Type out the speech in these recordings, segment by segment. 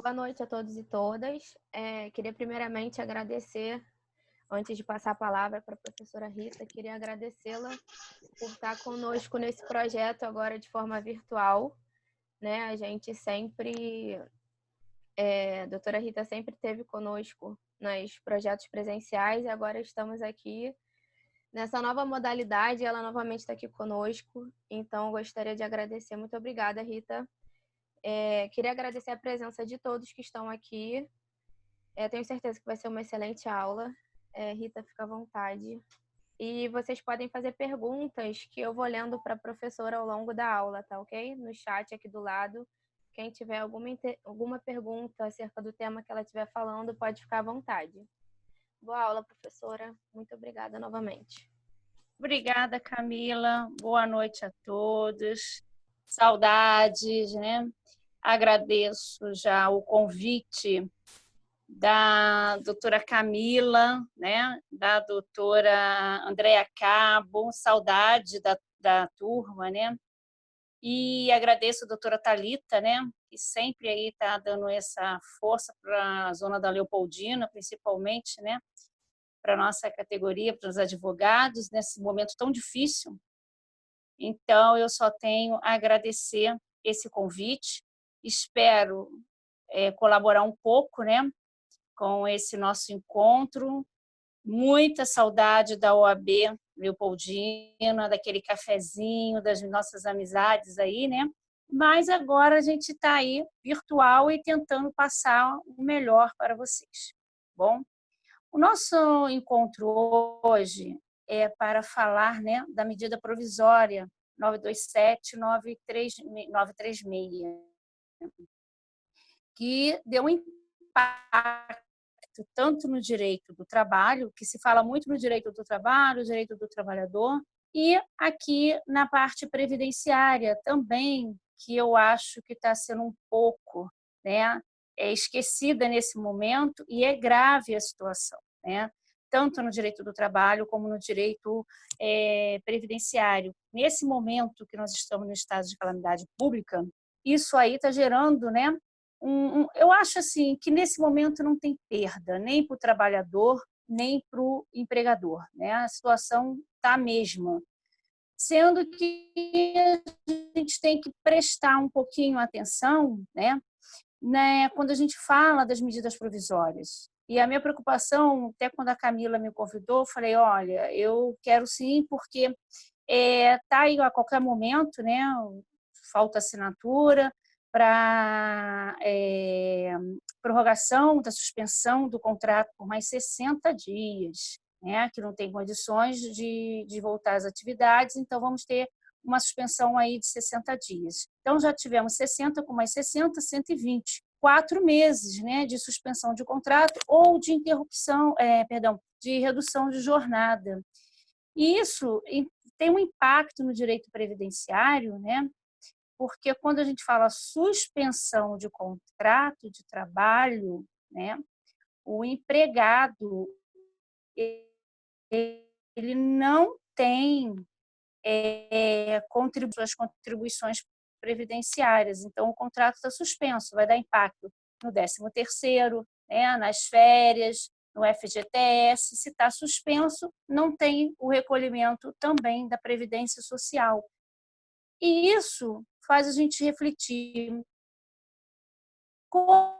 Boa noite a todos e todas. Queria primeiramente agradecer, antes de passar a palavra para a professora Rita, queria agradecê-la por estar conosco nesse projeto agora de forma virtual, né? A gente sempre, a doutora Rita sempre esteve conosco nos projetos presenciais e agora estamos aqui nessa nova modalidade, ela novamente está aqui conosco, então gostaria de agradecer. Muito obrigada, Rita. Queria agradecer a presença de todos que estão aqui. Tenho certeza que vai ser uma excelente aula. Rita, fica à vontade. E vocês podem fazer perguntas que eu vou lendo para a professora ao longo da aula, tá ok? No chat aqui do lado. Quem tiver alguma pergunta acerca do tema que ela estiver falando, pode ficar à vontade. Boa aula, professora. Muito obrigada novamente. Obrigada, Camila. Boa noite a todos. Saudades, né? Agradeço já o convite da doutora Camila, né? Da doutora Andréa Cabo, saudade da turma, né? E agradeço a doutora Thalita, né? Que sempre aí está dando essa força para a zona da Leopoldina, principalmente, né? Para a nossa categoria, para os advogados, nesse momento tão difícil. Então, eu só tenho a agradecer esse convite, espero colaborar um pouco, né, com esse nosso encontro. Muita saudade da OAB Leopoldina, daquele cafezinho, das nossas amizades aí, né? Mas agora a gente está aí virtual e tentando passar o melhor para vocês. Bom, o nosso encontro hoje é para falar, né, da medida provisória 927-936, que deu um impacto tanto no direito do trabalho, que se fala muito no direito do trabalho, direito do trabalhador, e aqui na parte previdenciária também, que eu acho que está sendo um pouco, né, esquecida nesse momento, e é grave a situação, né? Tanto no direito do trabalho como no direito previdenciário. Nesse momento que nós estamos no estado de calamidade pública, isso aí está gerando, né, eu acho assim que nesse momento não tem perda, nem para o trabalhador, nem para o empregador, né? A situação está a mesma, sendo que a gente tem que prestar um pouquinho atenção, né, quando a gente fala das medidas provisórias. E a minha preocupação, até quando a Camila me convidou, eu falei, olha, eu quero sim, porque está aí a qualquer momento, né, falta assinatura para prorrogação da suspensão do contrato por mais 60 dias, né, que não tem condições de voltar às atividades, então vamos ter uma suspensão aí de 60 dias. Então, já tivemos 60 com mais 60, 120. 4 meses, né, de suspensão de contrato ou de interrupção, de redução de jornada. E isso tem um impacto no direito previdenciário, né, porque quando a gente fala suspensão de contrato de trabalho, né, o empregado ele não tem suas contribuições previdenciárias. Então, o contrato está suspenso, vai dar impacto no 13º, né, nas férias, no FGTS. Se está suspenso, não tem o recolhimento também da Previdência Social. E isso faz a gente refletir como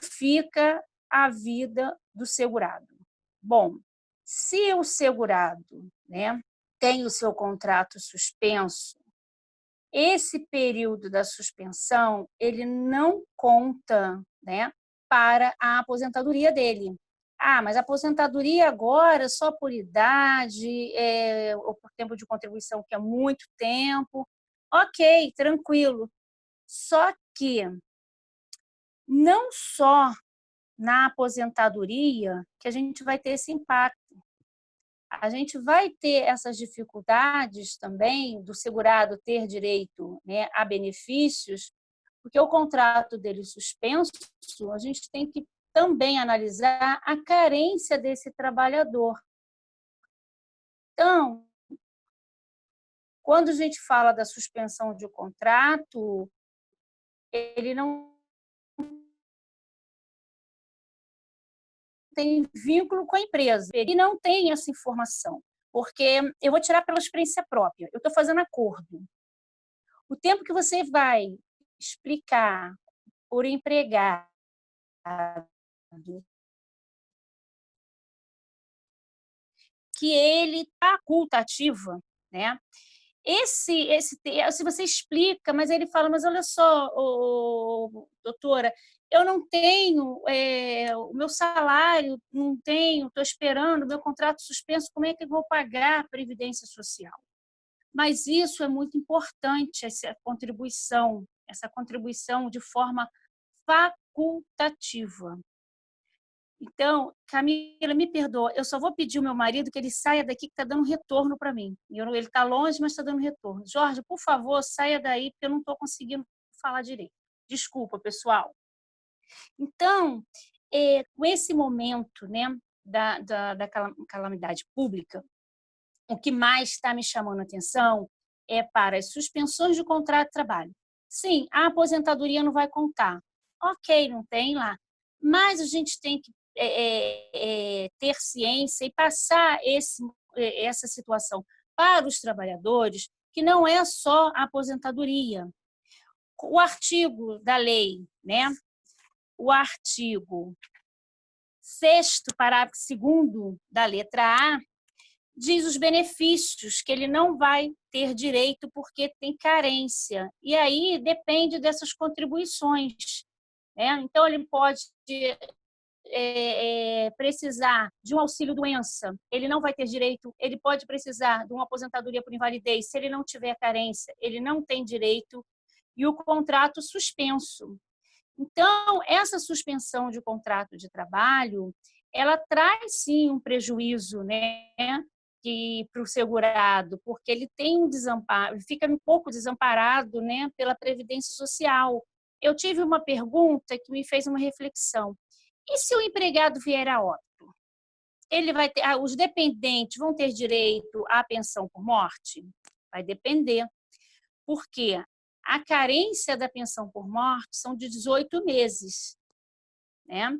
fica a vida do segurado. Bom, se o segurado, né, tem o seu contrato suspenso, esse período da suspensão ele não conta, né, para a aposentadoria dele. Ah, mas a aposentadoria agora só por idade, ou por tempo de contribuição, que é muito tempo. Ok, tranquilo. Só que não só na aposentadoria que a gente vai ter esse impacto. A gente vai ter essas dificuldades também do segurado ter direito, né, a benefícios, porque o contrato dele suspenso, a gente tem que também analisar a carência desse trabalhador. Então, quando a gente fala da suspensão de contrato, ele não tem vínculo com a empresa e não tem essa informação. Porque eu vou tirar pela experiência própria. Eu estou fazendo acordo. O tempo que você vai explicar por empregado que ele está facultativa, né? Se você explica, mas ele fala, mas olha só, doutora, eu não tenho o meu salário, não tenho, estou esperando o meu contrato suspenso, como é que eu vou pagar a Previdência Social? Mas isso é muito importante, essa contribuição de forma facultativa. Então, Camila, me perdoa, eu só vou pedir ao meu marido que ele saia daqui, que está dando retorno para mim. Ele está longe, mas está dando retorno. Jorge, por favor, saia daí, porque eu não estou conseguindo falar direito. Desculpa, pessoal. Então, com esse momento, né, da calamidade pública, o que mais está me chamando a atenção é para as suspensões de contrato de trabalho. Sim, a aposentadoria não vai contar. Ok, não tem lá. Mas a gente tem que ter ciência e passar essa situação para os trabalhadores, que não é só a aposentadoria. O artigo da lei, né? O artigo 6º, parágrafo 2º da letra A, diz os benefícios que ele não vai ter direito porque tem carência. E aí depende dessas contribuições, né? Então, ele pode precisar de um auxílio-doença, ele não vai ter direito. Ele pode precisar de uma aposentadoria por invalidez. Se ele não tiver carência, ele não tem direito. E o contrato suspenso. Então, essa suspensão de contrato de trabalho, ela traz, sim, um prejuízo, né, para o segurado, porque ele tem um desamparo, ele fica um pouco desamparado, né, pela Previdência Social. Eu tive uma pergunta que me fez uma reflexão. E se o empregado vier a óbito? Ele vai ter, os dependentes vão ter direito à pensão por morte? Vai depender. Por quê? A carência da pensão por morte são de 18 meses, né?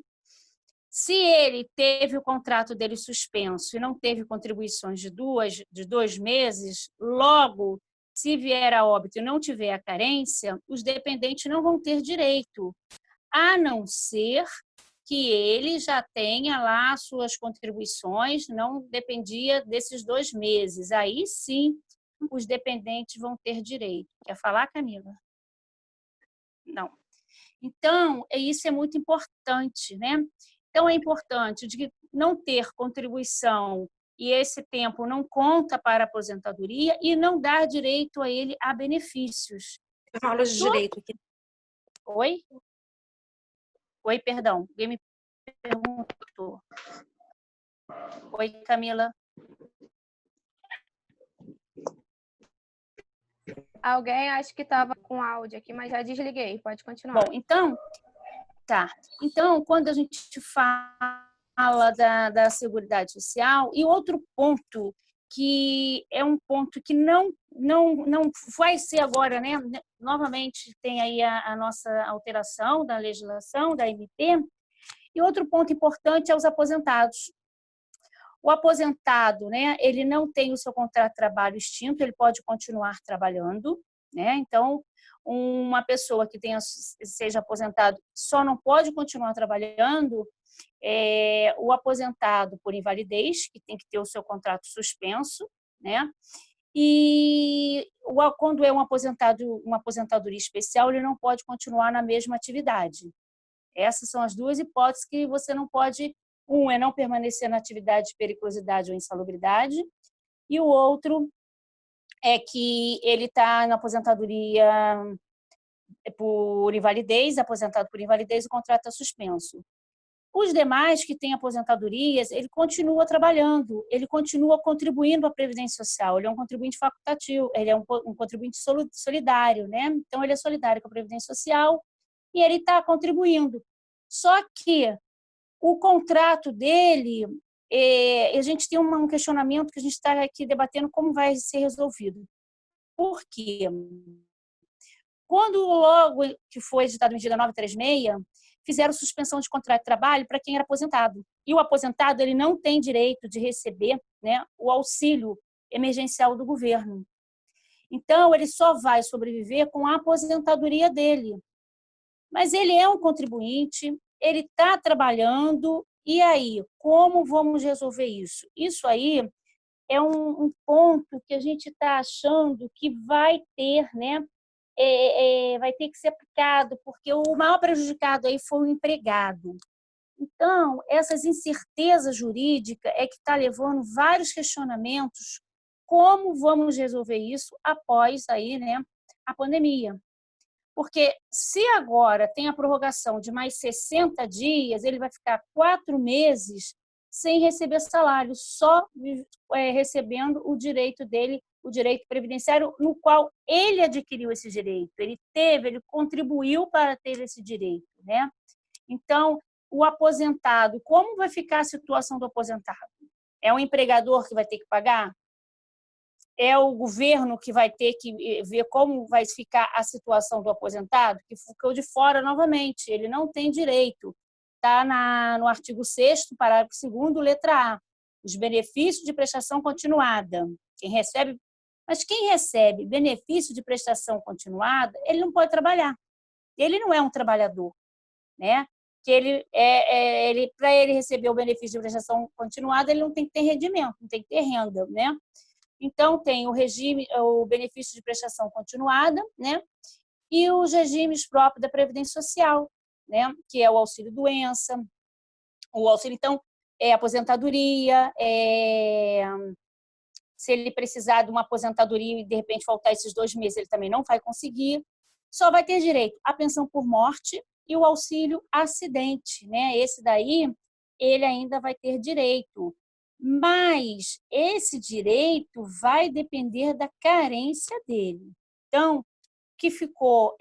Se ele teve o contrato dele suspenso e não teve contribuições de 2 meses, logo, se vier a óbito e não tiver a carência, os dependentes não vão ter direito, a não ser que ele já tenha lá suas contribuições, não dependia desses 2 meses. Aí sim, os dependentes vão ter direito. Quer falar, Camila? Não. Então, isso é muito importante, né? Então, é importante de não ter contribuição e esse tempo não conta para a aposentadoria e não dar direito a ele a benefícios. Aula de direito aqui. Oi? Oi, perdão. Alguém me perguntou. Oi, Camila. Alguém acho que estava com áudio aqui, mas já desliguei. Pode continuar. Bom, então, tá. Então, quando a gente fala da Seguridade Social, e outro ponto que é um ponto que não vai ser agora, né? Novamente tem aí a nossa alteração da legislação, da MP, e outro ponto importante é os aposentados. O aposentado, né, ele não tem o seu contrato de trabalho extinto, ele pode continuar trabalhando, né? Então, uma pessoa que seja aposentado só não pode continuar trabalhando o aposentado por invalidez, que tem que ter o seu contrato suspenso, né? E quando é uma aposentadoria especial, ele não pode continuar na mesma atividade. Essas são as duas hipóteses que você não pode. Um é não permanecer na atividade de periculosidade ou insalubridade, e o outro é que ele está na aposentadoria por invalidez, aposentado por invalidez, o contrato está suspenso. Os demais que têm aposentadorias, ele continua trabalhando, ele continua contribuindo à Previdência Social, ele é um contribuinte facultativo, ele é um contribuinte solidário, né? Então, ele é solidário com a Previdência Social e ele está contribuindo. Só que o contrato dele, a gente tem um questionamento que a gente está aqui debatendo como vai ser resolvido. Por quê? Quando logo que foi editada a medida 936, fizeram suspensão de contrato de trabalho para quem era aposentado. E o aposentado ele não tem direito de receber, né, o auxílio emergencial do governo. Então, ele só vai sobreviver com a aposentadoria dele. Mas ele é um contribuinte, ele está trabalhando, e aí, como vamos resolver isso? Isso aí é um ponto que a gente está achando que vai ter, né, vai ter que ser aplicado, porque o maior prejudicado aí foi o empregado. Então, essas incertezas jurídicas é que está levando vários questionamentos como vamos resolver isso após aí, né, a pandemia. Porque se agora tem a prorrogação de mais 60 dias, ele vai ficar 4 meses sem receber salário, só recebendo o direito dele, o direito previdenciário, no qual ele adquiriu esse direito. Ele contribuiu para ter esse direito, né? Então, o aposentado, como vai ficar a situação do aposentado? É o empregador que vai ter que pagar? É o governo que vai ter que ver como vai ficar a situação do aposentado, que ficou de fora novamente, ele não tem direito. Está no artigo 6º, parágrafo 2º, letra A, os benefícios de prestação continuada. Mas quem recebe benefício de prestação continuada, ele não pode trabalhar. Ele não é um trabalhador, né? Que para ele receber o benefício de prestação continuada, ele não tem que ter rendimento, não tem que ter renda, né? Então, tem o benefício de prestação continuada, né? E os regimes próprios da Previdência Social, né? Que é o auxílio-doença, o auxílio, então, aposentadoria, se ele precisar de uma aposentadoria e, de repente, faltar esses 2 meses, ele também não vai conseguir. Só vai ter direito à pensão por morte e o auxílio-acidente, né? Esse daí, ele ainda vai ter direito. Mas esse direito vai depender da carência dele. Então, o que ficou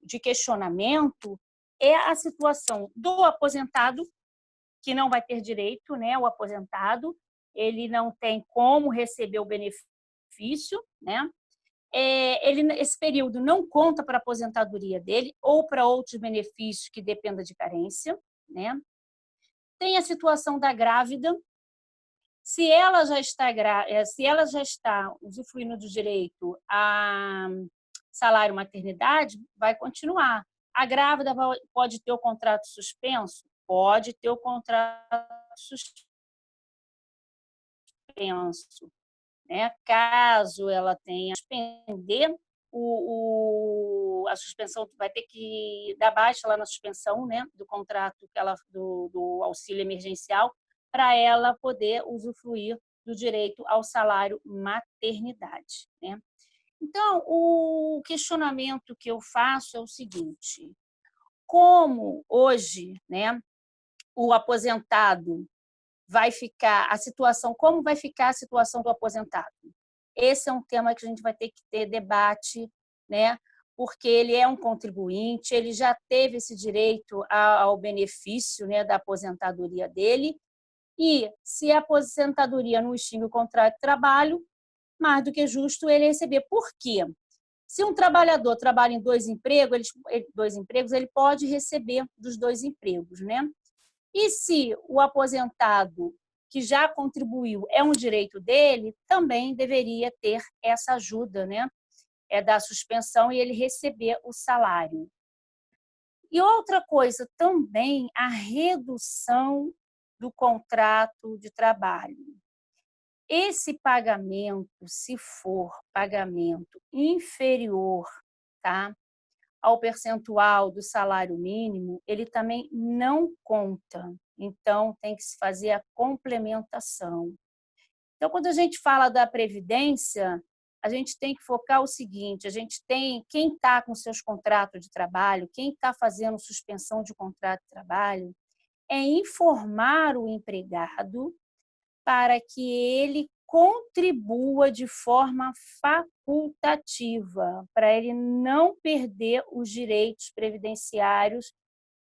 de questionamento é a situação do aposentado, que não vai ter direito, né? O aposentado, ele não tem como receber o benefício, né? Esse período não conta para a aposentadoria dele ou para outros benefícios que dependam de carência, né? Tem a situação da grávida. Se ela já está usufruindo do direito a salário maternidade, vai continuar. A grávida pode ter o contrato suspenso? Pode ter o contrato suspenso, né? Caso ela tenha que suspender, a suspensão vai ter que dar baixa lá na suspensão, né, do contrato do auxílio emergencial, para ela poder usufruir do direito ao salário maternidade, né? Então, o questionamento que eu faço é o seguinte: como hoje, né, o aposentado vai ficar como vai ficar a situação do aposentado? Esse é um tema que a gente vai ter que ter debate, né? Porque ele é um contribuinte, ele já teve esse direito ao benefício, né, da aposentadoria dele, e se a aposentadoria não extingue o contrato de trabalho, mais do que justo ele receber. Por quê? Se um trabalhador trabalha em 2 empregos, ele pode receber dos 2 empregos, né? E se o aposentado que já contribuiu é um direito dele, também deveria ter essa ajuda, né? Da suspensão e ele receber o salário. E outra coisa também, a redução do contrato de trabalho. Esse pagamento, se for pagamento inferior, tá, ao percentual do salário mínimo, ele também não conta. Então, tem que se fazer a complementação. Então, quando a gente fala da Previdência, a gente tem que focar o seguinte: quem está com seus contratos de trabalho, quem está fazendo suspensão de contrato de trabalho, é informar o empregado para que ele contribua de forma facultativa, para ele não perder os direitos previdenciários,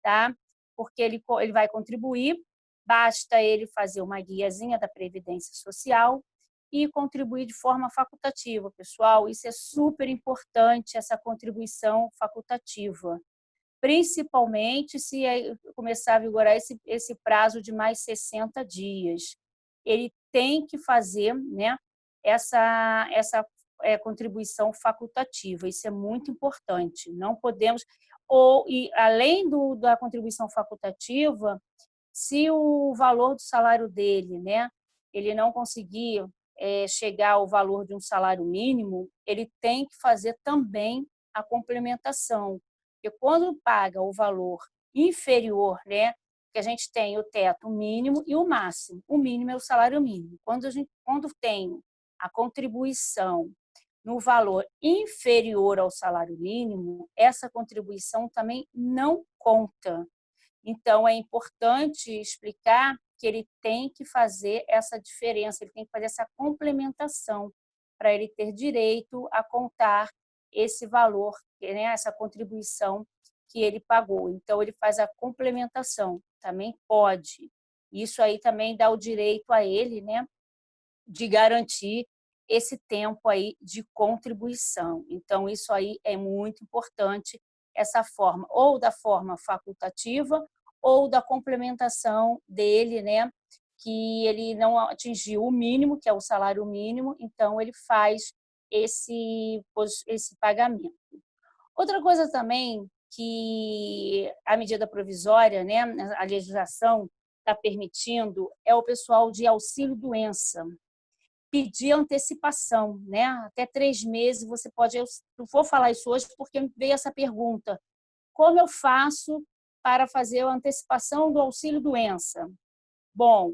tá? Porque ele vai contribuir, basta ele fazer uma guiazinha da Previdência Social e contribuir de forma facultativa, pessoal. Isso é super importante, essa contribuição facultativa. principalmente se começar a vigorar esse prazo de mais 60 dias. Ele tem que fazer, né, essa contribuição facultativa. Isso é muito importante. Não podemos... e além da contribuição facultativa, se o valor do salário dele, né, ele não conseguir chegar ao valor de um salário mínimo, ele tem que fazer também a complementação. Porque quando paga o valor inferior, né, que a gente tem o teto mínimo e o máximo. O mínimo é o salário mínimo. Quando tem a contribuição no valor inferior ao salário mínimo, essa contribuição também não conta. Então, é importante explicar que ele tem que fazer essa diferença, ele tem que fazer essa complementação para ele ter direito a contar esse valor, né, essa contribuição que ele pagou. Então, ele faz a complementação, também pode. Isso aí também dá o direito a ele, né, de garantir esse tempo aí de contribuição. Então, isso aí é muito importante, essa forma, ou da forma facultativa, ou da complementação dele, né, que ele não atingiu o mínimo, que é o salário mínimo, então ele faz esse pagamento. Outra coisa também que a medida provisória, né, a legislação está permitindo, é o pessoal de auxílio-doença pedir antecipação, né? Até 3 meses você pode... Eu não vou falar isso hoje porque me veio essa pergunta. Como eu faço para fazer a antecipação do auxílio-doença? Bom,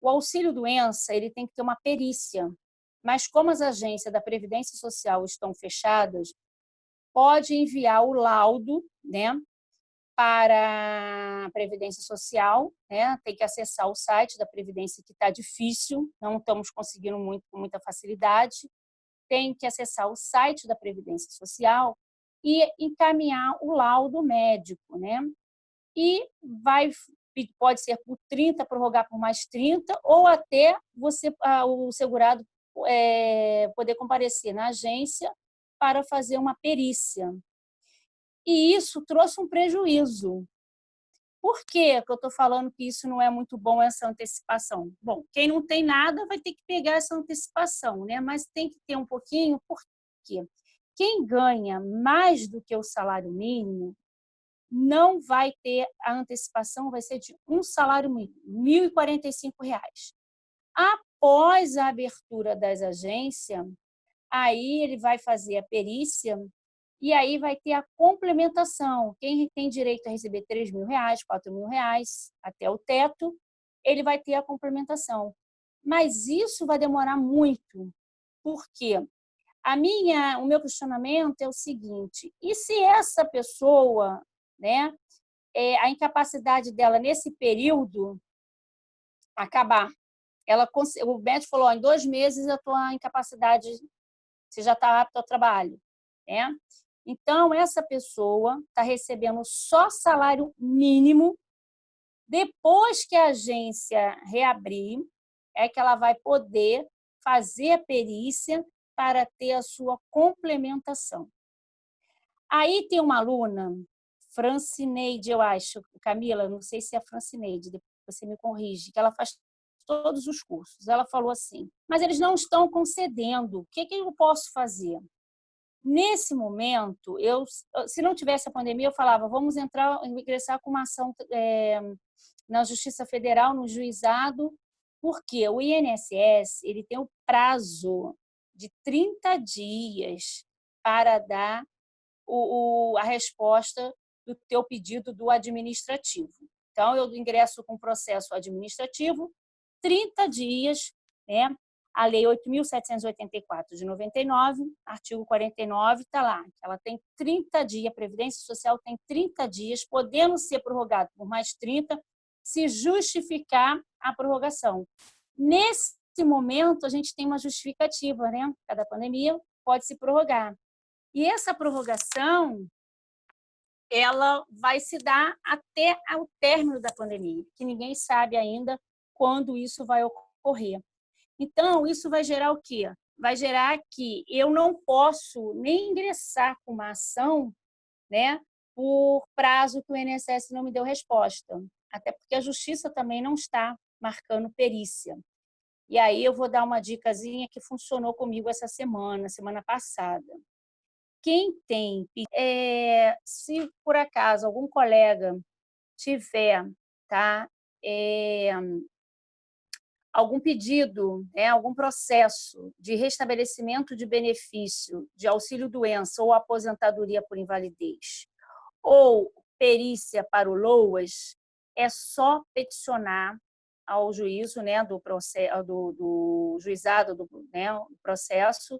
o auxílio-doença ele tem que ter uma perícia, mas como as agências da Previdência Social estão fechadas, pode enviar o laudo, né, para a Previdência Social, né? Tem que acessar o site da Previdência, que está difícil, não estamos conseguindo com muita facilidade. Tem que acessar o site da Previdência Social e encaminhar o laudo médico, né? E pode ser por 30, prorrogar por mais 30, ou até o segurado poder comparecer na agência para fazer uma perícia. E isso trouxe um prejuízo. Por que eu estou falando que isso não é muito bom, essa antecipação? Bom, quem não tem nada vai ter que pegar essa antecipação, né? Mas tem que ter um pouquinho, por quê? Quem ganha mais do que o salário mínimo não vai ter a antecipação, vai ser de um salário mínimo, R$ 1.045. Após a abertura das agências, aí ele vai fazer a perícia e aí vai ter a complementação. Quem tem direito a receber R$ 3.000, R$ 4.000, até o teto, ele vai ter a complementação. Mas isso vai demorar muito. Por quê? O meu questionamento é o seguinte: e se essa pessoa, né, a incapacidade dela nesse período acabar? O médico falou, em 2 meses a tua incapacidade, você já está apto ao trabalho, né? Então, essa pessoa está recebendo só salário mínimo. Depois que a agência reabrir, é que ela vai poder fazer a perícia para ter a sua complementação. Aí tem uma aluna, Francineide, eu acho, Camila, não sei se é Francineide, depois você me corrige, que ela faz todos os cursos. Ela falou assim, mas eles não estão concedendo, o que eu posso fazer? Nesse momento, se não tivesse a pandemia, eu falava, vamos ingressar com uma ação na Justiça Federal, no juizado, porque o INSS ele tem o prazo de 30 dias para dar a resposta do teu pedido do administrativo. Então, eu ingresso com processo administrativo, 30 dias, né? A Lei 8.784 de 99, artigo 49, está lá. Ela tem 30 dias, a Previdência Social tem 30 dias, podendo ser prorrogado por mais 30, se justificar a prorrogação. Nesse momento, a gente tem uma justificativa, né? Cada pandemia pode se prorrogar. E essa prorrogação, ela vai se dar até ao término da pandemia, que ninguém sabe ainda quando isso vai ocorrer. Então, isso vai gerar o quê? Vai gerar que eu não posso nem ingressar com uma ação, né, por prazo que o INSS não me deu resposta. Até porque a Justiça também não está marcando perícia. E aí eu vou dar uma dicasinha que funcionou comigo essa semana passada. Quem tem, se por acaso algum colega tiver, tá, algum pedido, algum processo de restabelecimento de benefício de auxílio-doença ou aposentadoria por invalidez, ou perícia para o LOAS, é só peticionar ao juízo, do juizado do processo,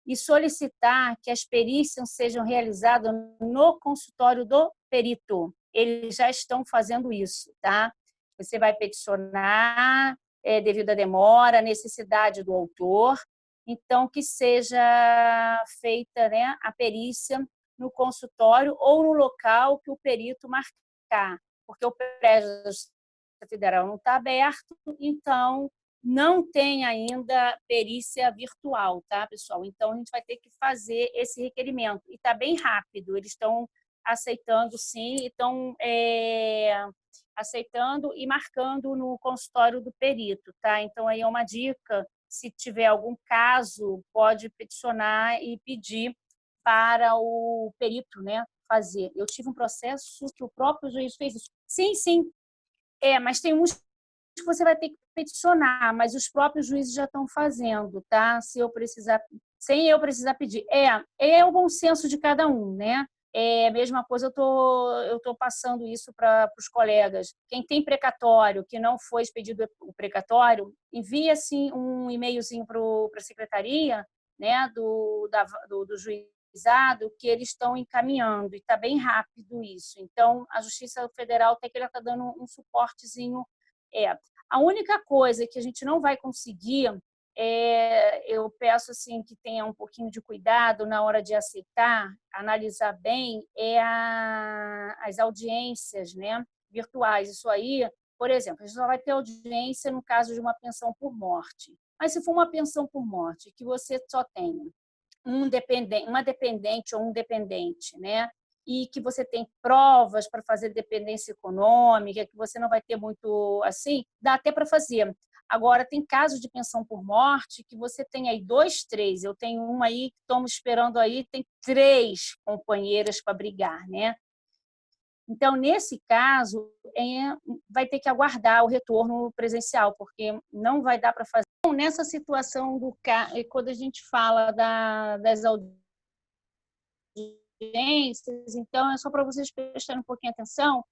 e solicitar que as perícias sejam realizadas no consultório do perito. Eles já estão fazendo isso, tá? Você vai peticionar devido à demora, necessidade do autor, então que seja feita, né, a perícia no consultório ou no local que o perito marcar, porque o prédio da Justiça Federal não está aberto, então não tem ainda perícia virtual, tá, pessoal? Então, a gente vai ter que fazer esse requerimento. E está bem rápido, eles estão aceitando, sim, estão aceitando e marcando no consultório do perito, tá? Então, aí é uma dica, se tiver algum caso, pode peticionar e pedir para o perito, né, fazer. Eu tive um processo que o próprio juiz fez isso. Sim, sim, mas tem uns que você vai ter que peticionar, mas os próprios juízes já estão fazendo, tá? Sem eu precisar pedir. É o bom senso de cada um, né? É a mesma coisa, eu tô passando isso para os colegas. Quem tem precatório, que não foi expedido o precatório, envia assim um e-mailzinho para a secretaria, né, do juizado, que eles estão encaminhando, e está bem rápido isso. Então, a Justiça Federal até que ela está dando um suportezinho. A única coisa que a gente não vai conseguir, eu peço assim que tenha um pouquinho de cuidado na hora de aceitar, analisar bem, as audiências, né, virtuais. Isso aí, por exemplo, a gente só vai ter audiência no caso de uma pensão por morte. Mas se for uma pensão por morte que você só tenha uma dependente ou um dependente, né? E que você tem provas para fazer dependência econômica, que você não vai ter muito assim, dá até para fazer. Agora, tem casos de pensão por morte que você tem aí 2, 3. Eu tenho uma aí que estamos esperando aí, tem 3 companheiras para brigar, né? Então, nesse caso, vai ter que aguardar o retorno presencial, porque não vai dar para fazer. Nessa situação quando a gente fala das audiências, então é só para vocês prestarem um pouquinho atenção,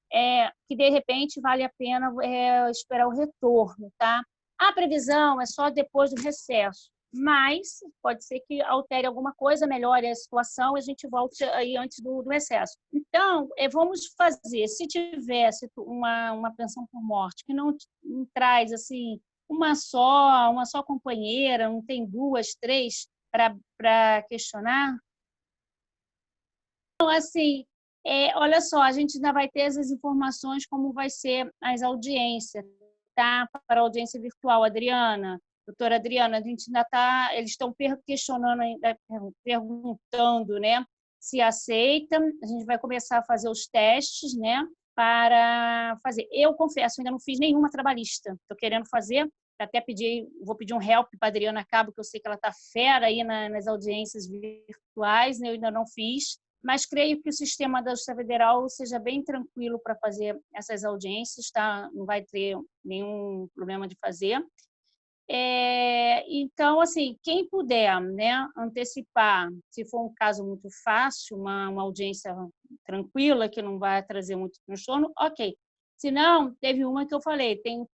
que de repente vale a pena esperar o retorno, tá? A previsão é só depois do recesso, mas pode ser que altere alguma coisa, melhore a situação e a gente volte aí antes do recesso. Então, vamos fazer, se tivesse uma pensão por morte que não traz assim uma só companheira, não tem 2, 3 para questionar. Então, assim, olha só, a gente ainda vai ter essas informações como vai ser as audiências, tá? Para a audiência virtual, Adriana, doutora Adriana, a gente ainda está, eles estão questionando, perguntando, né, se aceita. A gente vai começar a fazer os testes, né, para fazer. Eu confesso, ainda não fiz nenhuma trabalhista. Estou querendo fazer, até vou pedir um help para a Adriana Cabo, que eu sei que ela está fera aí nas audiências virtuais, né? Eu ainda não fiz, mas creio que o sistema da Justiça Federal seja bem tranquilo para fazer essas audiências, tá? Não vai ter nenhum problema de fazer. Então, assim, quem puder, né, antecipar, se for um caso muito fácil, uma audiência tranquila, que não vai trazer muito transtorno, ok. Se não, teve uma que eu falei, tem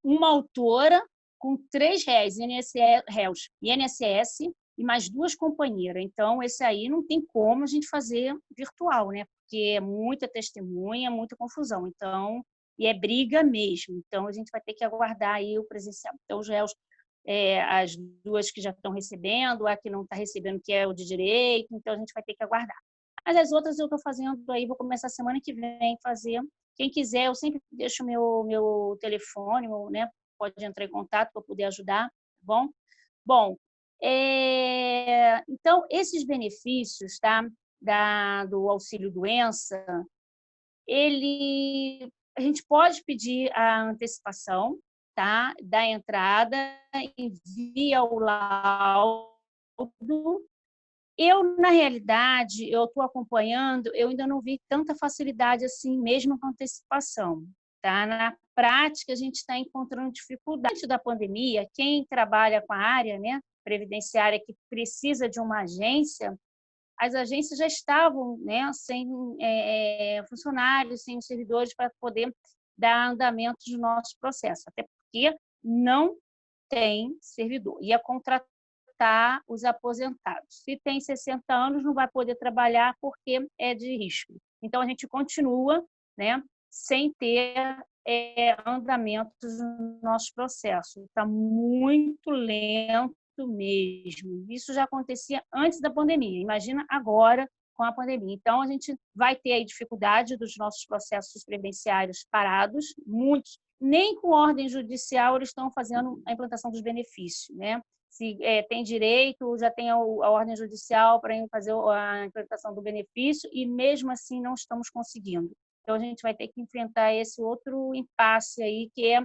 uma autora com 3 réus, INSS, e mais 2 companheiras. Então, esse aí não tem como a gente fazer virtual, né? Porque é muita testemunha, muita confusão. Então, e é briga mesmo. Então, a gente vai ter que aguardar aí o presencial. Então, os réus, as 2 que já estão recebendo, a que não está recebendo, que é o de direito, então a gente vai ter que aguardar. Mas as outras eu estou fazendo aí, vou começar semana que vem fazer. Quem quiser, eu sempre deixo meu telefone, né? Pode entrar em contato para poder ajudar, tá bom? Bom, então, esses benefícios, tá? do auxílio-doença, a gente pode pedir a antecipação, tá, da entrada, envia o laudo. Na realidade, eu estou acompanhando, eu ainda não vi tanta facilidade assim, mesmo com antecipação. Tá? Na prática, a gente está encontrando dificuldade. Antes da pandemia, quem trabalha com a área, né, previdenciária que precisa de uma agência, as agências já estavam, né, sem funcionários, sem servidores para poder dar andamento dos nossos processos, até porque não tem servidor. Ia contratar os aposentados. Se tem 60 anos, não vai poder trabalhar porque é de risco. Então, a gente continua, né, sem ter andamento no nosso processo. Está muito lento mesmo. Isso já acontecia antes da pandemia. Imagina agora com a pandemia. Então, a gente vai ter aí dificuldade dos nossos processos previdenciários parados, muitos. Nem com ordem judicial eles estão fazendo a implantação dos benefícios, né? Se tem direito, já tem a ordem judicial para fazer a implantação do benefício e mesmo assim não estamos conseguindo. Então, a gente vai ter que enfrentar esse outro impasse aí, que é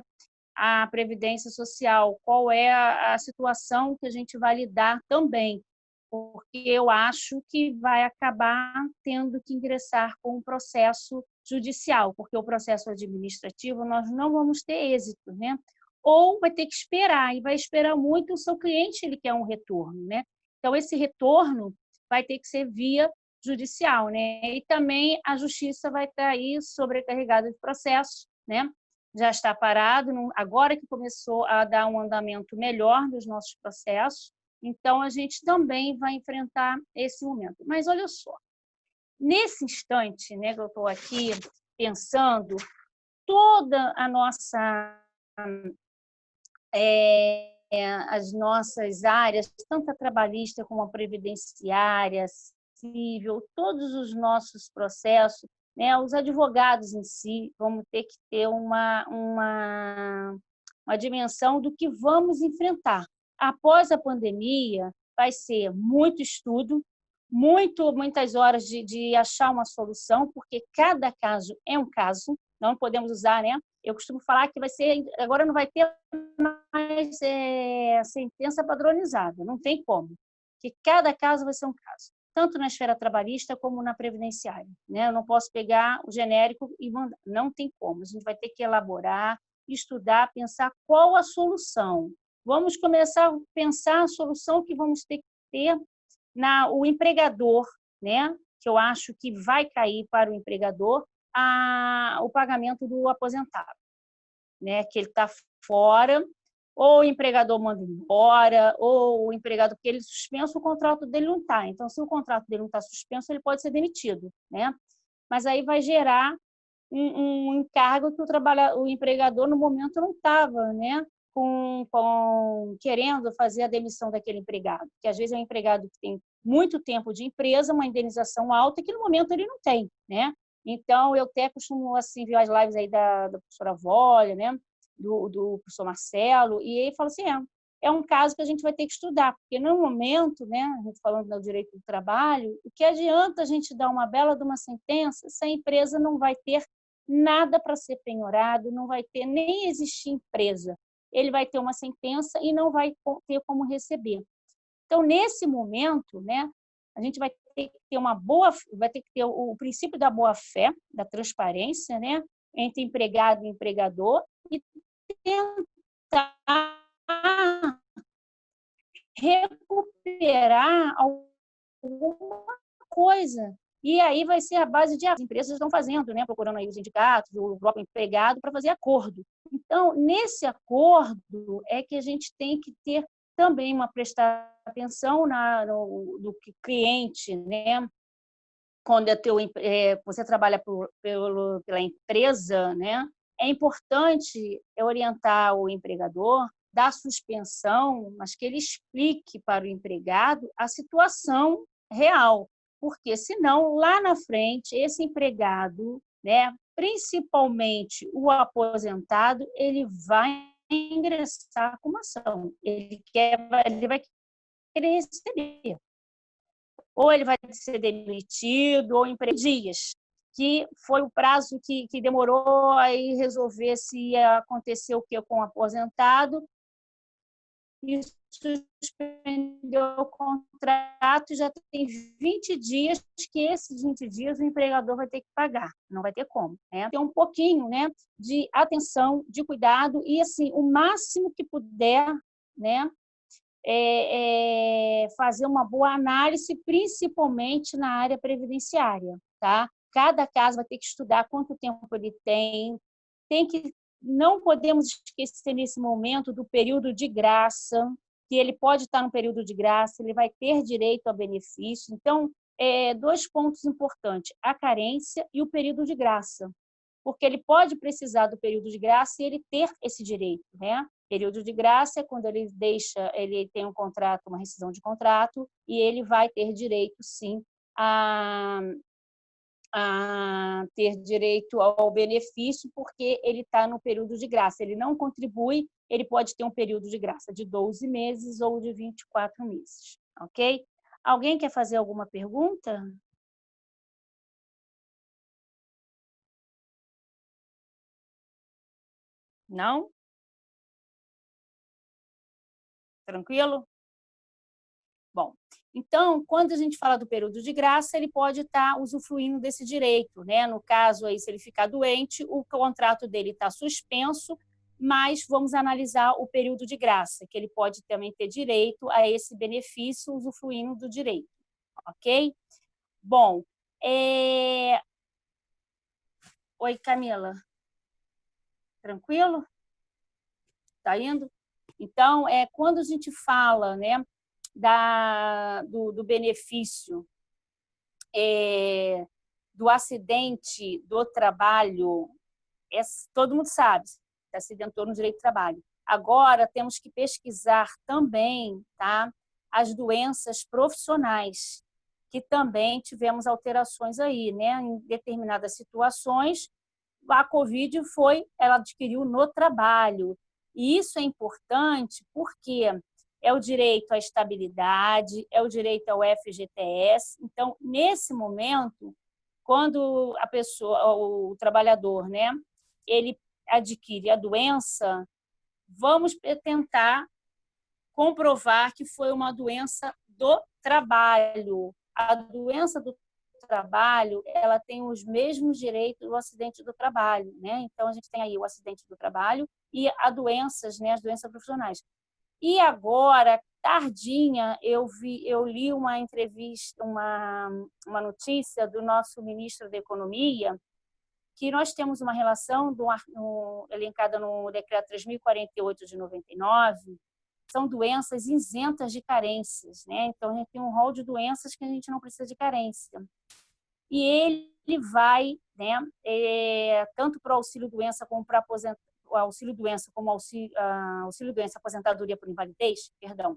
a Previdência Social. Qual é a situação que a gente vai lidar também? Porque eu acho que vai acabar tendo que ingressar com um processo judicial, porque o processo administrativo nós não vamos ter êxito, né? Ou vai ter que esperar, e vai esperar muito o seu cliente, ele quer um retorno, né? Então, esse retorno vai ter que ser via judicial, né? E também a justiça vai estar aí sobrecarregada de processos, né? Já está parado, agora que começou a dar um andamento melhor nos nossos processos, então a gente também vai enfrentar esse momento. Mas olha só, nesse instante, né, que eu estou aqui pensando, toda a nossa as nossas áreas, tanto a trabalhista como a previdenciária, civil, todos os nossos processos, né, os advogados em si, vamos ter que ter uma dimensão do que vamos enfrentar. Após a pandemia, vai ser muito estudo, muitas horas de achar uma solução, porque cada caso é um caso, não podemos usar, né? Eu costumo falar que agora não vai ter mais sentença padronizada, não tem como, que cada caso vai ser um caso, tanto na esfera trabalhista como na previdenciária, né? Eu não posso pegar o genérico e mandar, não tem como, a gente vai ter que elaborar, estudar, pensar qual a solução. Vamos começar a pensar a solução que vamos ter que ter o empregador, né? Que eu acho que vai cair para o empregador o pagamento do aposentado, né? Que ele está fora, ou o empregador manda embora, ou o empregador, porque ele suspenso, o contrato dele não está. Então, se o contrato dele não está suspenso, ele pode ser demitido, né? Mas aí vai gerar um encargo que o empregador, no momento, não estava, né? Querendo fazer a demissão daquele empregado, que às vezes é um empregado que tem muito tempo de empresa, uma indenização alta, que no momento ele não tem, né? Então, eu até costumo assim, ver as lives aí da professora Vólia, né? do professor Marcelo, e ele fala assim, é um caso que a gente vai ter que estudar, porque no momento, né, a gente falando do direito do trabalho, o que adianta a gente dar uma bela de uma sentença se a empresa não vai ter nada para ser penhorado, não vai ter nem existir empresa. Ele vai ter uma sentença e não vai ter como receber. Então, nesse momento, né, a gente vai ter que ter o princípio da boa-fé, da transparência, né, entre empregado e empregador, e tentar recuperar alguma coisa. E aí vai ser a base de as empresas estão fazendo, né, procurando aí os sindicatos, o próprio empregado, para fazer acordo. Então, nesse acordo é que a gente tem que ter também prestar atenção no cliente, né? Quando você trabalha pela empresa, né? É importante orientar o empregador, dar suspensão, mas que ele explique para o empregado a situação real, porque senão lá na frente esse empregado, né, principalmente o aposentado, ele vai ingressar com uma ação, ele vai querer receber. ou ele vai ser demitido, ou em dias, que foi o prazo que demorou aí resolver se ia acontecer o que com o aposentado, e suspendeu o contrato, já tem 20 dias, que esses 20 dias o empregador vai ter que pagar, não vai ter como, né? Tem um pouquinho, né, de atenção, de cuidado, e assim, o máximo que puder, né, fazer uma boa análise, principalmente na área previdenciária, tá? Cada caso vai ter que estudar quanto tempo ele tem que não podemos esquecer nesse momento do período de graça, que ele pode estar no período de graça, ele vai ter direito a benefício. Então, dois pontos importantes, a carência e o período de graça, porque ele pode precisar do período de graça e ele ter esse direito, né? Período de graça é quando ele tem um contrato, uma rescisão de contrato, e ele vai ter direito, sim, a ter direito ao benefício, porque ele está no período de graça. Ele não contribui, ele pode ter um período de graça de 12 meses ou de 24 meses, ok? Alguém quer fazer alguma pergunta? Não? Tranquilo? Bom, então, quando a gente fala do período de graça, ele pode estar usufruindo desse direito, né? No caso, aí, se ele ficar doente, o contrato dele está suspenso, mas vamos analisar o período de graça, que ele pode também ter direito a esse benefício usufruindo do direito, ok? Bom, oi, Camila. Tranquilo? Tá indo? Então, quando a gente fala, né, do benefício do acidente do trabalho, todo mundo sabe, se acidentou no direito do trabalho. Agora, temos que pesquisar também, tá, as doenças profissionais, que também tivemos alterações aí, né? Em determinadas situações, a Covid ela adquiriu no trabalho. E isso é importante porque é o direito à estabilidade, é o direito ao FGTS. Então, nesse momento, quando a pessoa, o trabalhador, né, ele adquire a doença, vamos tentar comprovar que foi uma doença do trabalho. A doença do trabalho, ela tem os mesmos direitos do acidente do trabalho, né? Então a gente tem aí o acidente do trabalho e as doenças, né, as doenças profissionais. E agora, tardinha, eu li uma entrevista, uma notícia do nosso ministro da Economia, que nós temos uma relação elencada no decreto 3048 de 99, são doenças isentas de carências, né? Então a gente tem um rol de doenças que a gente não precisa de carência. E ele vai, né, tanto para o auxílio-doença como para auxílio-doença como auxílio-doença aposentadoria por invalidez, perdão,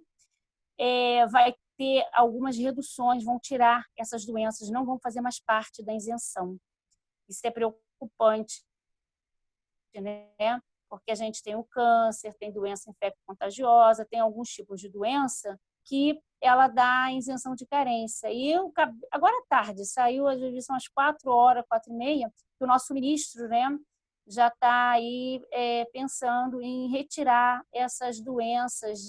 vai ter algumas reduções, vão tirar essas doenças, não vão fazer mais parte da isenção. Isso é preocupante, né? Porque a gente tem o câncer, tem doença infecto-contagiosa, tem alguns tipos de doença que ela dá isenção de carência. E agora à tarde, saiu, às vezes são às 4h, 4h30, que o nosso ministro, né, já está aí pensando em retirar essas doenças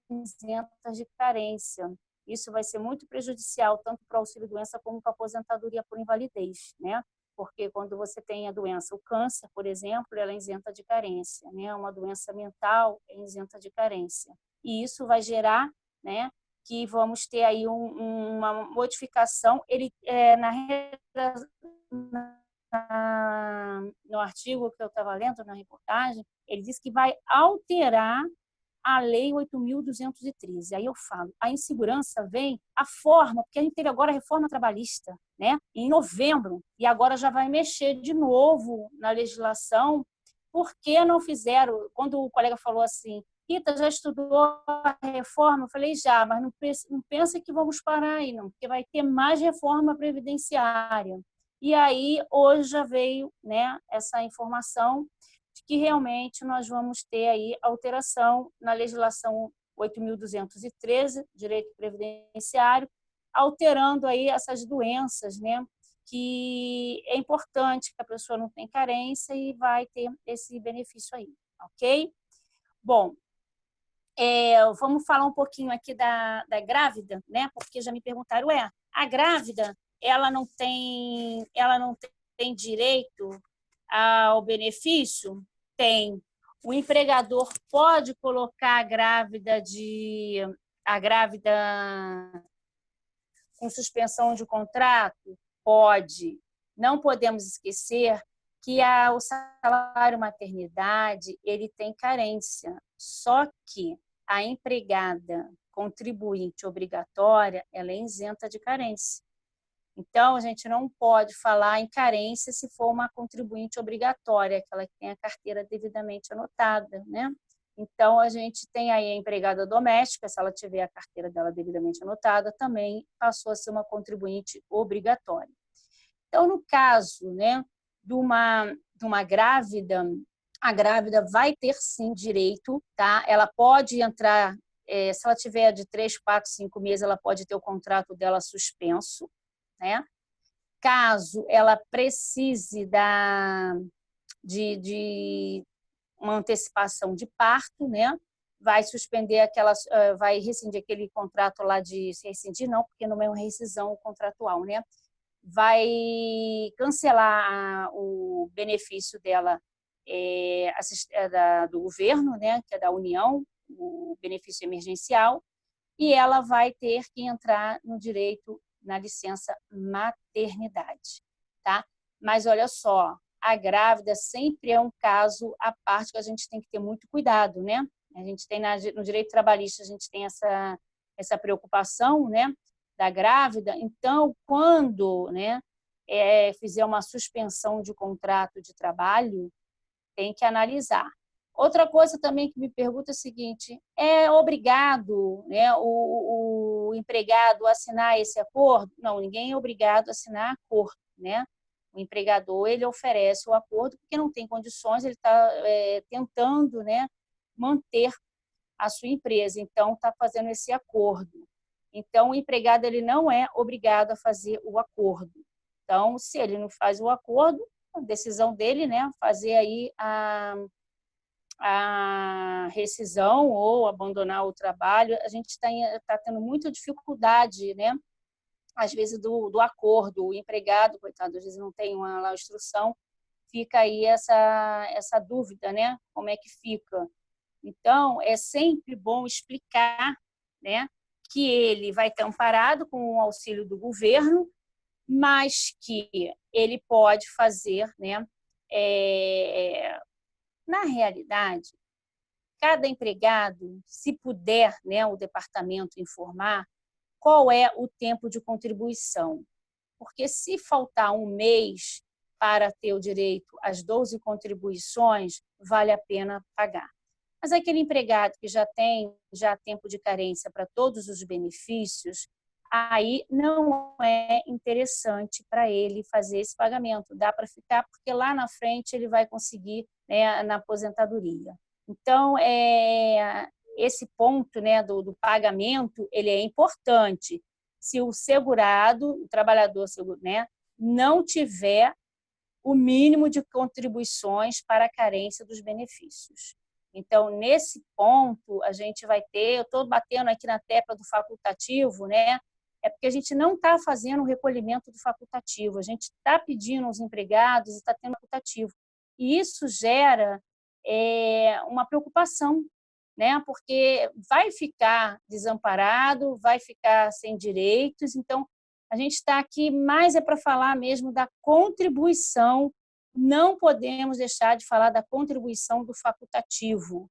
isentas de carência. Isso vai ser muito prejudicial tanto para o auxílio-doença como para a aposentadoria por invalidez, né? Porque quando você tem a doença, o câncer, por exemplo, ela é isenta de carência, né? Uma doença mental é isenta de carência. E isso vai gerar, né, que vamos ter aí uma modificação. Ele, no artigo que eu estava lendo, na reportagem, ele diz que vai alterar a Lei 8.213. Aí eu falo, a insegurança vem a forma, porque a gente teve agora a reforma trabalhista, né, em novembro, e agora já vai mexer de novo na legislação. Por que não fizeram? Quando o colega falou assim, Rita, já estudou a reforma? Eu falei, já, mas não pensa que vamos parar aí, não, porque vai ter mais reforma previdenciária. E aí, hoje já veio, né, essa informação de que realmente nós vamos ter aí alteração na legislação 8.213, direito previdenciário, alterando aí essas doenças, né? Que é importante que a pessoa não tenha carência e vai ter esse benefício aí, ok? Bom, vamos falar um pouquinho aqui da grávida, né? Porque já me perguntaram, a grávida, ela não tem direito ao benefício? Tem. O empregador pode colocar a grávida com suspensão de contrato? Pode. Não podemos esquecer que o salário maternidade ele tem carência. Só que a empregada contribuinte obrigatória ela é isenta de carência. Então, a gente não pode falar em carência se for uma contribuinte obrigatória, aquela que tem a carteira devidamente anotada, né? Então, a gente tem aí a empregada doméstica, se ela tiver a carteira dela devidamente anotada, também passou a ser uma contribuinte obrigatória. Então, no caso, né, de uma grávida, a grávida vai ter, sim, direito, tá? Ela pode entrar, se ela tiver de 3, 4, 5 meses, ela pode ter o contrato dela suspenso, né? Caso ela precise de uma antecipação de parto, né? Vai suspender vai rescindir aquele contrato lá rescindir não, porque não é uma rescisão contratual, né? Vai cancelar o benefício dela do governo, né? Que é da União, o benefício emergencial, e ela vai ter que entrar no direito na licença maternidade, tá? Mas olha só, a grávida sempre é um caso à parte que a gente tem que ter muito cuidado, né? A gente tem no direito trabalhista, a gente tem essa preocupação, né, da grávida. Então, quando, né, fizer uma suspensão de contrato de trabalho, tem que analisar. Outra coisa também que me pergunta é o seguinte: é obrigado, né, o empregado a assinar esse acordo? Não, ninguém é obrigado a assinar acordo, né? O empregador ele oferece o acordo porque não tem condições, ele está tentando, né, manter a sua empresa, então está fazendo esse acordo. Então o empregado ele não é obrigado a fazer o acordo. Então, se ele não faz o acordo, a decisão dele, né, fazer aí a rescisão ou abandonar o trabalho. A gente está tendo muita dificuldade, né? Às vezes, do acordo. O empregado, coitado, às vezes não tem uma instrução, fica aí essa dúvida, né? Como é que fica? Então, é sempre bom explicar, né, que ele vai ter amparado com o auxílio do governo, mas que ele pode fazer, né? Na realidade, cada empregado, se puder, né, o departamento informar qual é o tempo de contribuição. Porque se faltar um mês para ter o direito às 12 contribuições, vale a pena pagar. Mas aquele empregado que já tem tempo de carência para todos os benefícios, aí não é interessante para ele fazer esse pagamento. Dá para ficar, porque lá na frente ele vai conseguir, né, na aposentadoria. Então, esse ponto, né, do pagamento, ele é importante. Se o segurado, o trabalhador, né, não tiver o mínimo de contribuições para a carência dos benefícios. Então, nesse ponto, a gente vai ter, eu estou batendo aqui na tecla do facultativo, né? É porque a gente não está fazendo o recolhimento do facultativo, a gente está pedindo aos empregados e está tendo facultativo. E isso gera uma preocupação, né? Porque vai ficar desamparado, vai ficar sem direitos. Então, a gente está aqui mais para falar mesmo da contribuição. Não podemos deixar de falar da contribuição do facultativo.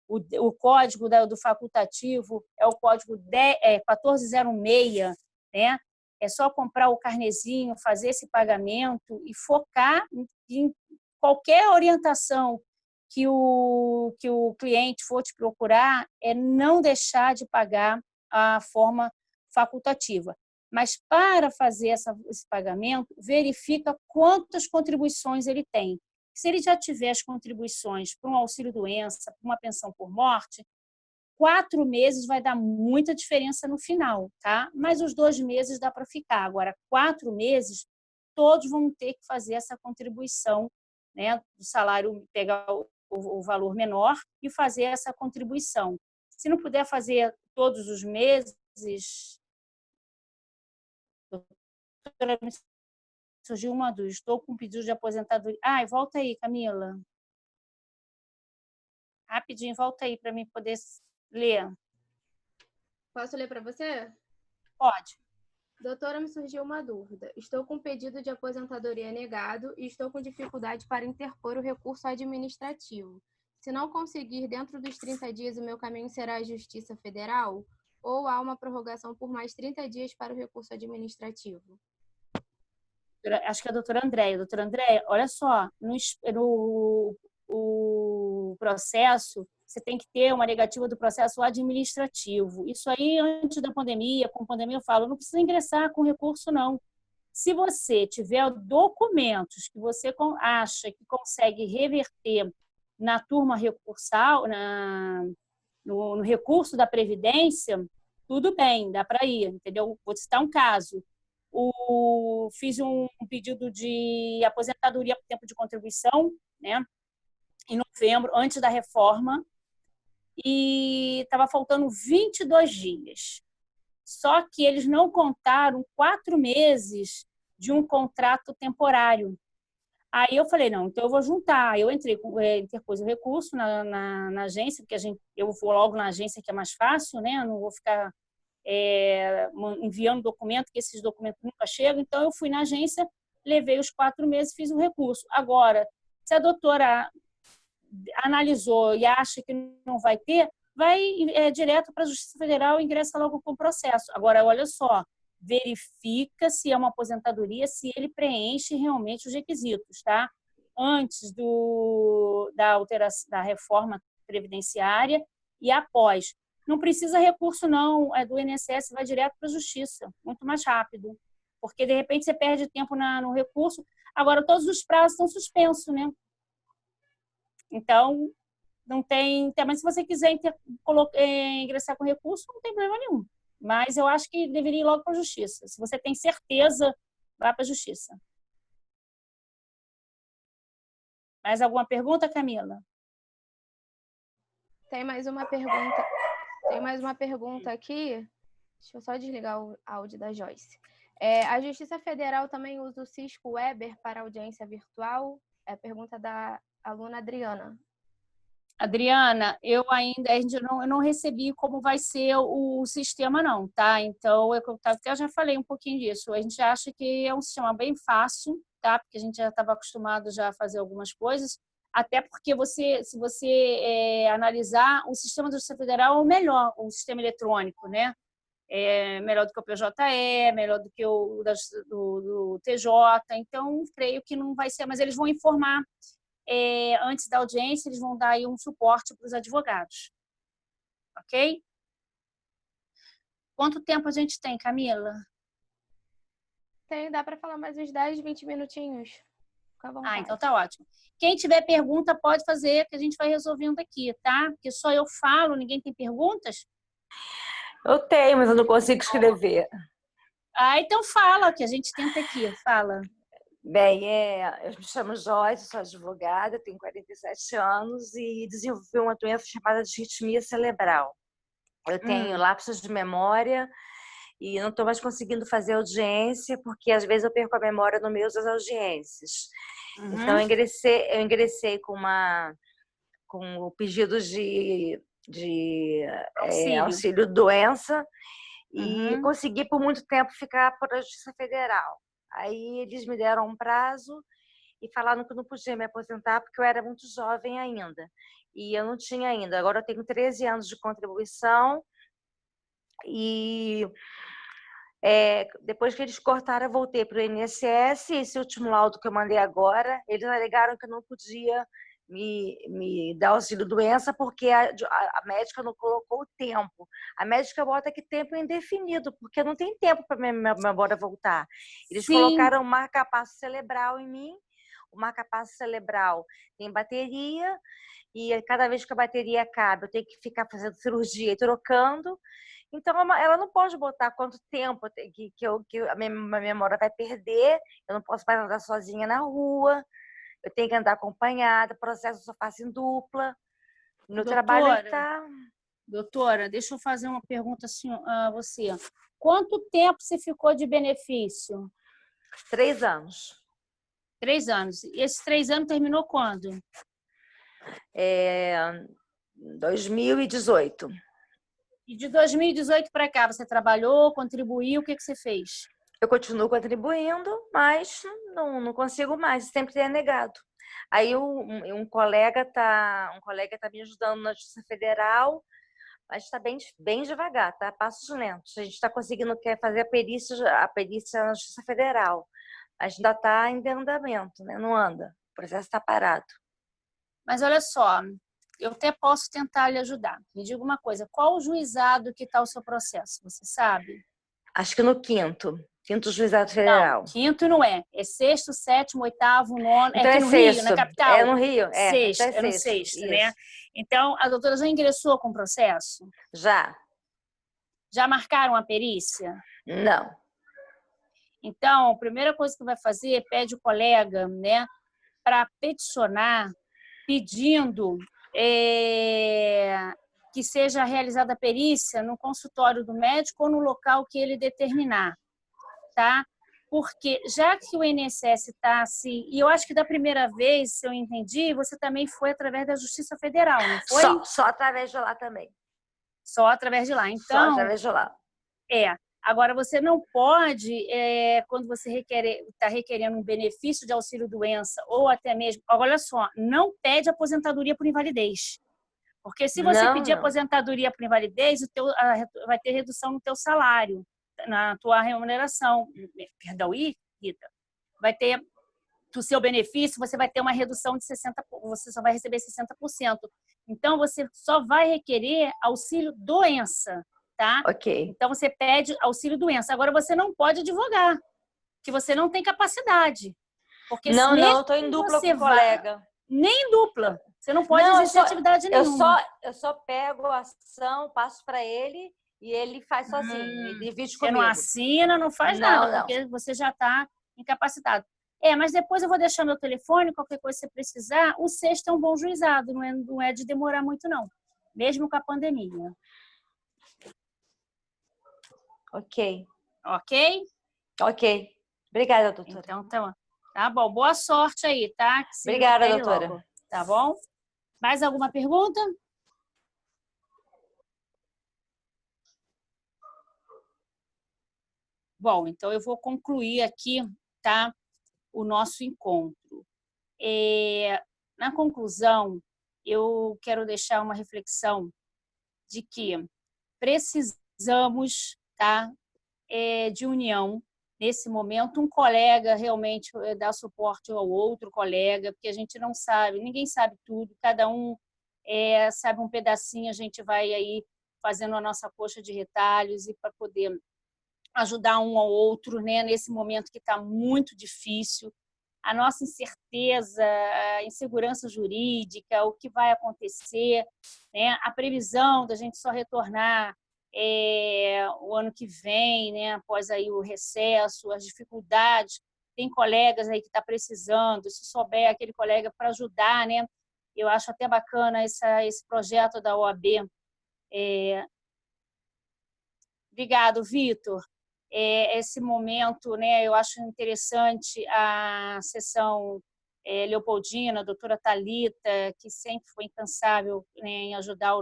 O código do facultativo é o código 1406, né? É só comprar o carnezinho, fazer esse pagamento e focar em qualquer orientação que o cliente for te procurar, é não deixar de pagar a forma facultativa. Mas, para fazer esse pagamento, verifica quantas contribuições ele tem. Se ele já tiver as contribuições para um auxílio-doença, para uma pensão por morte, 4 meses vai dar muita diferença no final, tá? Mas os 2 meses dá para ficar. Agora, 4 meses, todos vão ter que fazer essa contribuição, né, do salário, pegar o valor menor e fazer essa contribuição. Se não puder fazer todos os meses, doutora, me surgiu uma dúvida, estou com pedido de aposentadoria. Ai, volta aí, Camila. Rapidinho, volta aí para mim poder ler. Posso ler para você? Pode. Doutora, me surgiu uma dúvida. Estou com pedido de aposentadoria negado e estou com dificuldade para interpor o recurso administrativo. Se não conseguir dentro dos 30 dias, o meu caminho será a Justiça Federal? Ou há uma prorrogação por mais 30 dias para o recurso administrativo? Acho que é a doutora Andréia. Doutora Andréia, olha só, o processo, você tem que ter uma negativa do processo administrativo. Isso aí, antes da pandemia, com a pandemia, eu falo, não precisa ingressar com recurso, não. Se você tiver documentos que você acha que consegue reverter na turma recursal, no recurso da Previdência, tudo bem, dá para ir, entendeu? Vou citar um caso. Fiz um pedido de aposentadoria por tempo de contribuição, né, em novembro, antes da reforma, e estava faltando 22 dias. Só que eles não contaram 4 meses de um contrato temporário. Aí eu falei, não, então eu vou juntar. Eu interpus o recurso na agência, porque eu vou logo na agência, que é mais fácil, né? Eu não vou ficar enviando documento, que esses documentos nunca chegam. Então, eu fui na agência, levei os 4 meses, fiz o recurso. Agora, se a doutora analisou e acha que não vai ter, vai direto para a Justiça Federal e ingressa logo com o processo. Agora, olha só, verifica se é uma aposentadoria, se ele preenche realmente os requisitos, tá? Antes da alteração, da reforma previdenciária e após. Não precisa recurso, não, do INSS, vai direto para a Justiça, muito mais rápido. Porque, de repente, você perde tempo no recurso. Agora, todos os prazos estão suspensos, né? Então, não tem... Mas se você quiser ingressar com recurso, não tem problema nenhum. Mas eu acho que deveria ir logo para a Justiça. Se você tem certeza, vá para a Justiça. Mais alguma pergunta, Camila? Tem mais uma pergunta. Tem mais uma pergunta aqui. Deixa eu só desligar o áudio da Joyce. A Justiça Federal também usa o Cisco Weber para audiência virtual? É a pergunta da aluna Adriana. Adriana, eu não recebi como vai ser o sistema, não, tá? Então, eu até já falei um pouquinho disso. A gente acha que é um sistema bem fácil, tá? Porque a gente já estava acostumado já a fazer algumas coisas. Até porque se você analisar, o sistema da Justiça Federal é o melhor, o sistema eletrônico, né? É melhor do que o PJE, melhor do que o do TJ. Então, creio que não vai ser, mas eles vão informar antes da audiência, eles vão dar aí um suporte para os advogados. Ok? Quanto tempo a gente tem, Camila? Dá para falar mais uns 10, 20 minutinhos. Fica à vontade. Então tá ótimo. Quem tiver pergunta, pode fazer, que a gente vai resolvendo aqui, tá? Porque só eu falo, ninguém tem perguntas? Eu tenho, mas eu não consigo escrever. Então fala, que a gente tenta aqui. Fala. Bem, eu me chamo Joyce, sou advogada, tenho 47 anos e desenvolvi uma doença chamada de arritmia cerebral. Eu tenho lapsos de memória e não estou mais conseguindo fazer audiência porque às vezes eu perco a memória no meio das audiências. Então, eu ingressei com o pedido de auxílio-doença e consegui por muito tempo ficar por a Justiça Federal. Aí eles me deram um prazo e falaram que eu não podia me aposentar porque eu era muito jovem ainda. E eu não tinha ainda. Agora eu tenho 13 anos de contribuição e depois que eles cortaram, eu voltei para o INSS. Esse último laudo que eu mandei agora, eles alegaram que eu não podia me dar auxílio-doença porque a médica não colocou o tempo. A médica bota que tempo é indefinido, porque não tem tempo para minha memória voltar. Eles colocaram um marca-passo cerebral em mim, O marca-passo cerebral tem bateria, e cada vez que a bateria acaba, eu tenho que ficar fazendo cirurgia e trocando. Então, ela não pode botar quanto tempo que a minha memória vai perder. Eu não posso mais andar sozinha na rua. Eu tenho que andar acompanhada. O processo eu só faço em dupla. No trabalho ele está... Doutora, deixa eu fazer uma pergunta assim, a você. Quanto tempo você ficou de benefício? 3 anos. 3 anos. E esses 3 anos terminou quando? 2018. E de 2018 para cá, você trabalhou, contribuiu, o que você fez? Eu continuo contribuindo, mas não consigo mais, sempre é negado. Aí um colega tá me ajudando na Justiça Federal, mas está bem devagar, tá? Passos lentos. A gente está conseguindo fazer a perícia na Justiça Federal. Mas ainda está em andamento, né? Não anda. O processo está parado. Mas olha só, eu até posso tentar lhe ajudar. Me diga uma coisa, qual o juizado que está o seu processo? Você sabe? Acho que no quinto Juizado Federal. Não, quinto não é. É sexto, sétimo, oitavo, nono. Então é no Rio, sexto. na capital? É no Rio. Sexto, então é no sexto, né? Então, a doutora já ingressou com o processo? Já. Já marcaram a perícia? Não. Então, a primeira coisa que vai fazer, pede o colega, né, para peticionar, pedindo que seja realizada a perícia no consultório do médico ou no local que ele determinar, tá? Porque já que o INSS está assim, e eu acho que da primeira vez, se eu entendi, você também foi através da Justiça Federal, não foi? Só através de lá também. Só através de lá. Então, só através de lá. Agora, você não pode, quando você está requerendo um benefício de auxílio-doença ou até mesmo... Olha só, não pede aposentadoria por invalidez. Porque se você pedir aposentadoria por invalidez, vai ter redução no teu salário, na tua remuneração. Perdão, Rita? Vai ter, do seu benefício, você vai ter uma redução de 60%, você só vai receber 60%. Então, você só vai requerer auxílio-doença. Tá? Ok. Então, você pede auxílio-doença. Agora, você não pode advogar, que você não tem capacidade. Porque não, eu estou em dupla com o colega. Nem em dupla. Você não pode exercer atividade nenhuma. Eu só pego a ação, passo para ele e ele faz sozinho. Ele divide comigo. Você não assina, não faz nada, porque você já está incapacitado. Mas depois eu vou deixar meu telefone, qualquer coisa que você precisar. O sexto é um bom juizado, não é de demorar muito, não. Mesmo com a pandemia. Ok. Ok? Ok. Obrigada, doutora. Então, tá bom. Boa sorte aí, tá? Obrigada, doutora. Logo, tá bom? Mais alguma pergunta? Bom, então eu vou concluir aqui, tá? O nosso encontro. Na conclusão, eu quero deixar uma reflexão de que precisamos, tá? De união nesse momento, um colega realmente dá suporte ao outro colega, porque a gente não sabe, ninguém sabe tudo, cada um sabe um pedacinho, a gente vai aí fazendo a nossa coxa de retalhos e para poder ajudar um ao outro, né, nesse momento que está muito difícil. A nossa incerteza, a insegurança jurídica, o que vai acontecer, né, a previsão da gente só retornar o ano que vem, né, após aí o recesso, as dificuldades. Tem colegas aí que está precisando, se souber aquele colega para ajudar, né? Eu acho até bacana esse projeto da OAB. Obrigado, Vitor. Esse momento, né, eu acho interessante a sessão Leopoldina, a doutora Thalita, que sempre foi incansável, né, em ajudar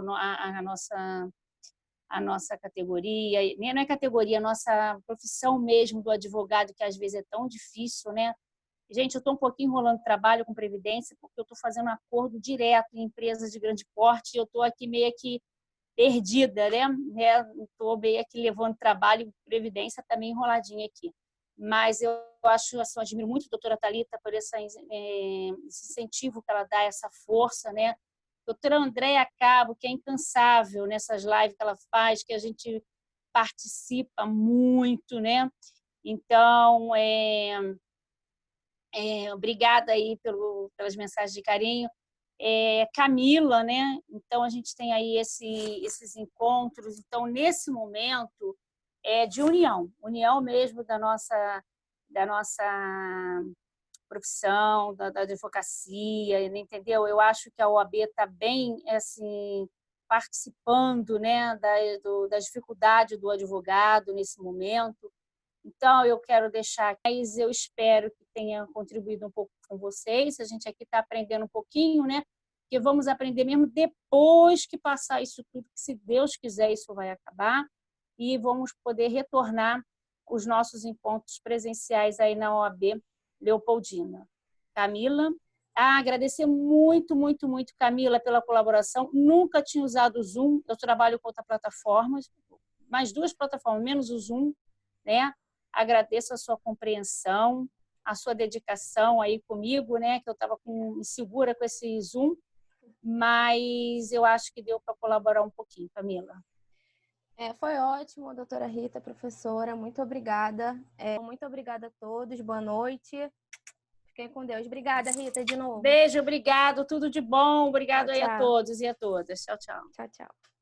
a nossa categoria, não é categoria, a nossa profissão mesmo do advogado, que às vezes é tão difícil, né? Gente, eu estou um pouquinho enrolando trabalho com Previdência, porque eu estou fazendo acordo direto em empresas de grande porte, e eu estou aqui meio que perdida, né? Estou meio aqui levando trabalho e Previdência também enroladinha aqui. Mas eu acho, assim, eu admiro muito a doutora Thalita por esse incentivo que ela dá, essa força, né? Doutora Andréia Cabo, que é incansável nessas lives que ela faz, que a gente participa muito, né? Então, Obrigada aí pelas mensagens de carinho. Camila, né? Então, a gente tem aí esses encontros. Então, nesse momento, de união mesmo da nossa profissão, da advocacia, entendeu? Eu acho que a OAB está bem, assim, participando, né, da dificuldade do advogado nesse momento. Então, eu quero deixar, mas eu espero que tenha contribuído um pouco com vocês. A gente aqui está aprendendo um pouquinho, né? Porque vamos aprender mesmo depois que passar isso tudo, que se Deus quiser isso vai acabar, e vamos poder retornar os nossos encontros presenciais aí na OAB Leopoldina. Camila, agradecer muito, muito, muito, Camila, pela colaboração. Nunca tinha usado o Zoom, eu trabalho com outras plataformas, mais 2 plataformas, menos o Zoom, né? Agradeço a sua compreensão, a sua dedicação aí comigo, né? Que eu estava insegura com esse Zoom, mas eu acho que deu para colaborar um pouquinho, Camila. Foi ótimo, doutora Rita, professora, muito obrigada. Muito obrigada a todos, boa noite. Fiquem com Deus. Obrigada, Rita, de novo. Beijo, obrigado, tudo de bom. Obrigado Tchau, aí tchau. a todos e a todas. Tchau, tchau. Tchau, tchau.